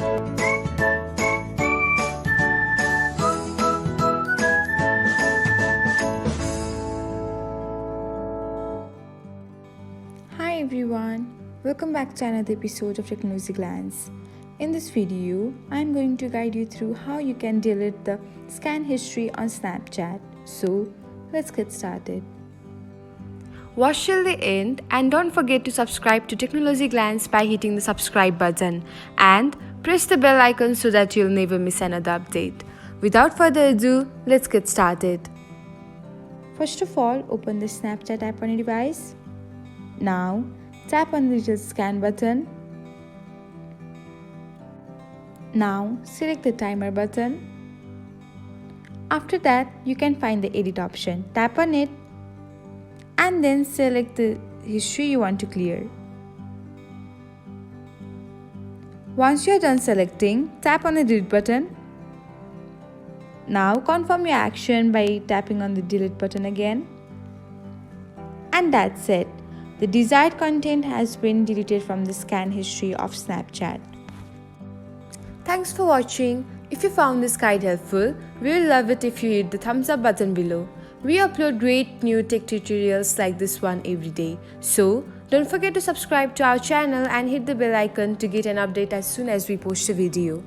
Hi everyone, welcome back to another episode of Technologyglance. In this video, I'm going to guide you through how you can delete the scan history on Snapchat. So, let's get started. Watch till the end and don't forget to subscribe to Technologyglance by hitting the subscribe button and press the bell icon so that you'll never miss another update. Without further ado, let's get started. First of all, open the Snapchat app on your device. Now, tap on the little scan button. Now, select the timer button. After that, you can find the edit option. Tap on it and then select the history you want to clear. Once you are done selecting, tap on the delete button. Now, confirm your action by tapping on the delete button again. And that's it. The desired content has been deleted from the scan history of Snapchat. Thanks for watching. If you found this guide helpful, we will love it if you hit the thumbs up button below. We upload great new tech tutorials like this one every day. So, don't forget to subscribe to our channel and hit the bell icon to get an update as soon as we post a video.